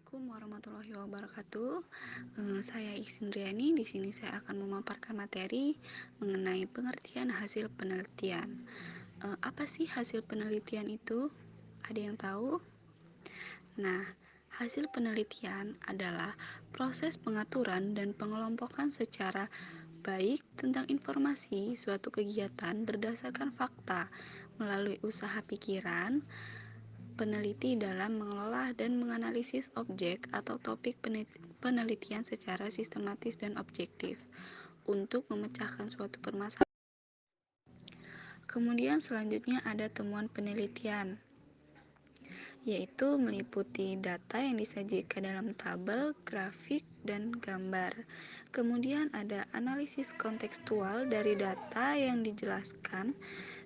Assalamualaikum warahmatullahi wabarakatuh. Saya Iksindriani. Di sini saya akan memaparkan materi mengenai pengertian hasil penelitian. Apa sih hasil penelitian itu? Ada yang tahu? Nah, hasil penelitian adalah proses pengaturan dan pengelompokan secara baik tentang informasi suatu kegiatan berdasarkan fakta melalui usaha pikiran peneliti dalam mengelola dan menganalisis objek atau topik penelitian secara sistematis dan objektif untuk memecahkan suatu permasalahan. Kemudian selanjutnya ada temuan penelitian, yaitu meliputi data yang disajikan dalam tabel, grafik, dan gambar. Kemudian ada analisis kontekstual dari data yang dijelaskan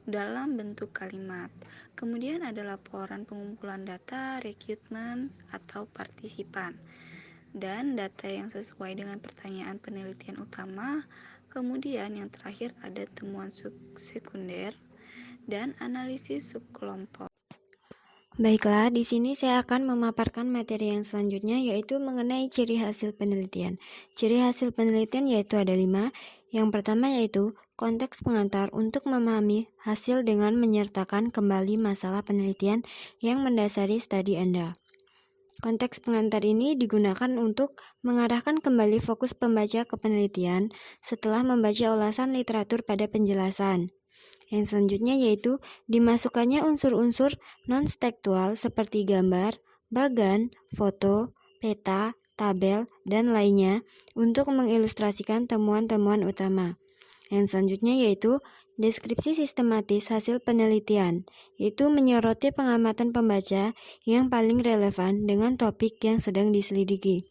dalam bentuk kalimat. Kemudian ada laporan pengumpulan data, rekrutmen, atau partisipan, dan data yang sesuai dengan pertanyaan penelitian utama. Kemudian yang terakhir ada temuan sekunder dan analisis subkelompok. Baiklah, di sini saya akan memaparkan materi yang selanjutnya, yaitu mengenai ciri hasil penelitian. Ciri hasil penelitian yaitu ada 5. Yang pertama yaitu konteks pengantar untuk memahami hasil dengan menyertakan kembali masalah penelitian yang mendasari studi Anda. Konteks pengantar ini digunakan untuk mengarahkan kembali fokus pembaca ke penelitian setelah membaca ulasan literatur pada penjelasan. Yang selanjutnya yaitu dimasukkannya unsur-unsur non-tekstual seperti gambar, bagan, foto, peta, tabel, dan lainnya untuk mengilustrasikan temuan-temuan utama. Yang selanjutnya yaitu deskripsi sistematis hasil penelitian, yaitu menyoroti pengamatan pembaca yang paling relevan dengan topik yang sedang diselidiki.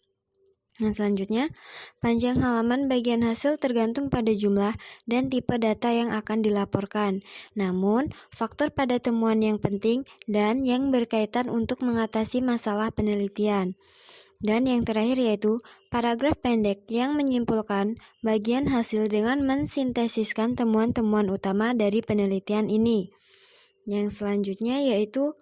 Yang selanjutnya, panjang halaman bagian hasil tergantung pada jumlah dan tipe data yang akan dilaporkan. Namun, faktor pada temuan yang penting dan yang berkaitan untuk mengatasi masalah penelitian. Dan yang terakhir yaitu paragraf pendek yang menyimpulkan bagian hasil dengan mensintesiskan temuan-temuan utama dari penelitian ini. Yang selanjutnya yaitu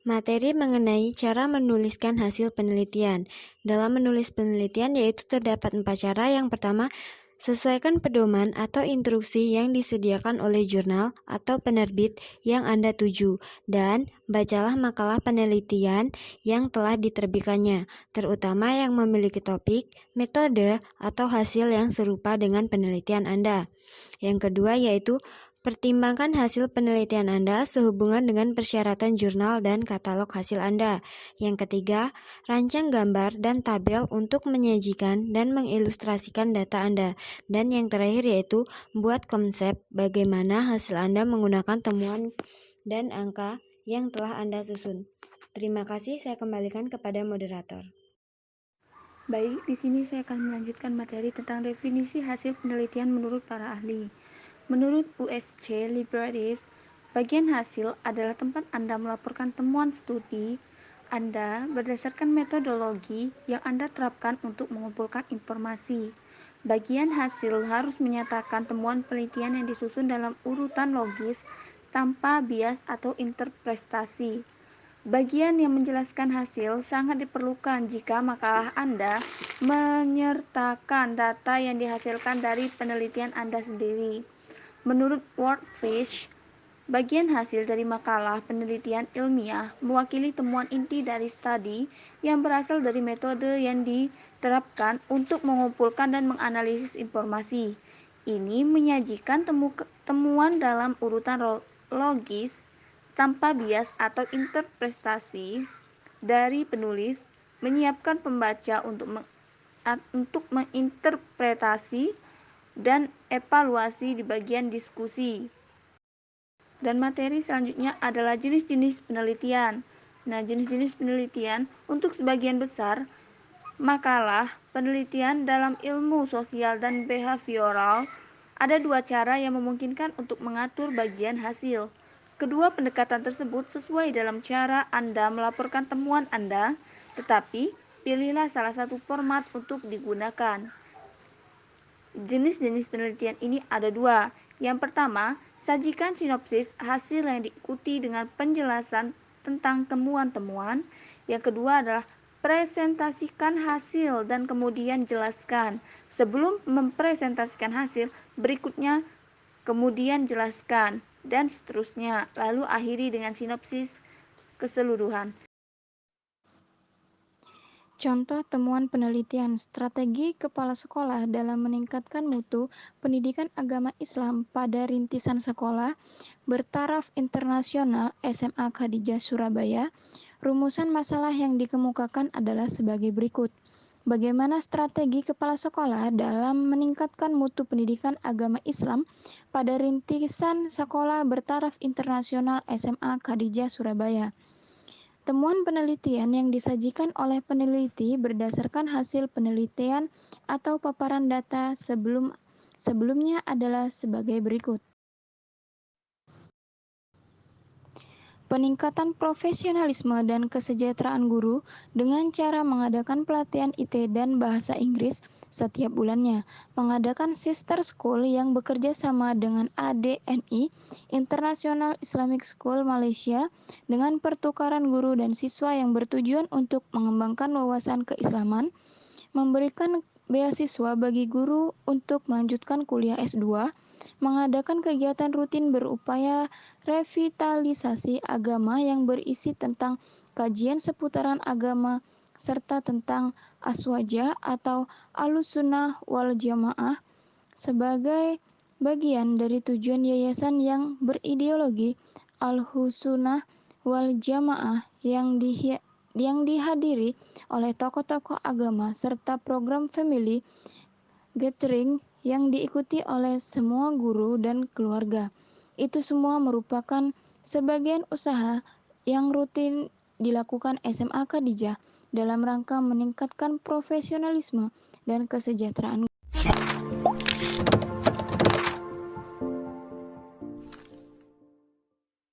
materi mengenai cara menuliskan hasil penelitian. Dalam menulis penelitian yaitu terdapat 4 cara. Yang pertama, sesuaikan pedoman atau instruksi yang disediakan oleh jurnal atau penerbit yang Anda tuju, dan bacalah makalah penelitian yang telah diterbitkannya, terutama yang memiliki topik, metode, atau hasil yang serupa dengan penelitian Anda. Yang kedua yaitu pertimbangkan hasil penelitian Anda sehubungan dengan persyaratan jurnal dan katalog hasil Anda. Yang ketiga, rancang gambar dan tabel untuk menyajikan dan mengilustrasikan data Anda. Dan yang terakhir yaitu buat konsep bagaimana hasil Anda menggunakan temuan dan angka yang telah Anda susun. Terima kasih, saya kembalikan kepada moderator. Baik, di sini saya akan melanjutkan materi tentang definisi hasil penelitian menurut para ahli. Menurut USC Liberatis, bagian hasil adalah tempat Anda melaporkan temuan studi Anda berdasarkan metodologi yang Anda terapkan untuk mengumpulkan informasi. Bagian hasil harus menyatakan temuan penelitian yang disusun dalam urutan logis tanpa bias atau interpretasi. Bagian yang menjelaskan hasil sangat diperlukan jika makalah Anda menyertakan data yang dihasilkan dari penelitian Anda sendiri. Menurut Wordfish, bagian hasil dari makalah penelitian ilmiah mewakili temuan inti dari studi yang berasal dari metode yang diterapkan untuk mengumpulkan dan menganalisis informasi. Ini menyajikan temuan dalam urutan logis tanpa bias atau interpretasi dari penulis, menyiapkan pembaca untuk menginterpretasi dan evaluasi di bagian diskusi. Dan materi selanjutnya adalah jenis-jenis penelitian. Nah, jenis-jenis penelitian untuk sebagian besar makalah penelitian dalam ilmu sosial dan behavioral ada 2 cara yang memungkinkan untuk mengatur bagian hasil. Kedua pendekatan tersebut sesuai dalam cara Anda melaporkan temuan Anda, tetapi pilihlah salah satu format untuk digunakan. Jenis-jenis penelitian ini ada 2. Yang pertama, sajikan sinopsis hasil yang diikuti dengan penjelasan tentang temuan-temuan. Yang kedua adalah Presentasikan hasil dan kemudian jelaskan. Sebelum mempresentasikan hasil, berikutnya kemudian jelaskan, dan seterusnya. Lalu akhiri dengan sinopsis keseluruhan. Contoh temuan penelitian strategi kepala sekolah dalam meningkatkan mutu pendidikan agama Islam pada rintisan sekolah bertaraf internasional SMA Khadijah Surabaya. Rumusan masalah yang dikemukakan adalah sebagai berikut. Bagaimana strategi kepala sekolah dalam meningkatkan mutu pendidikan agama Islam pada rintisan sekolah bertaraf internasional SMA Khadijah Surabaya? Temuan penelitian yang disajikan oleh peneliti berdasarkan hasil penelitian atau paparan data sebelumnya adalah sebagai berikut. Peningkatan profesionalisme dan kesejahteraan guru dengan cara mengadakan pelatihan IT dan bahasa Inggris setiap bulannya, mengadakan sister school yang bekerja sama dengan ADNI International Islamic School Malaysia dengan pertukaran guru dan siswa yang bertujuan untuk mengembangkan wawasan keislaman, memberikan beasiswa bagi guru untuk melanjutkan kuliah S2, mengadakan kegiatan rutin berupaya revitalisasi agama yang berisi tentang kajian seputaran agama serta tentang aswaja atau alusunnah wal jamaah sebagai bagian dari tujuan yayasan yang berideologi al-husunah wal jamaah yang dihadiri oleh tokoh-tokoh agama serta program family gathering yang diikuti oleh semua guru dan keluarga. Itu semua merupakan sebagian usaha yang rutin dilakukan SMA Khadijah dalam rangka meningkatkan profesionalisme dan kesejahteraan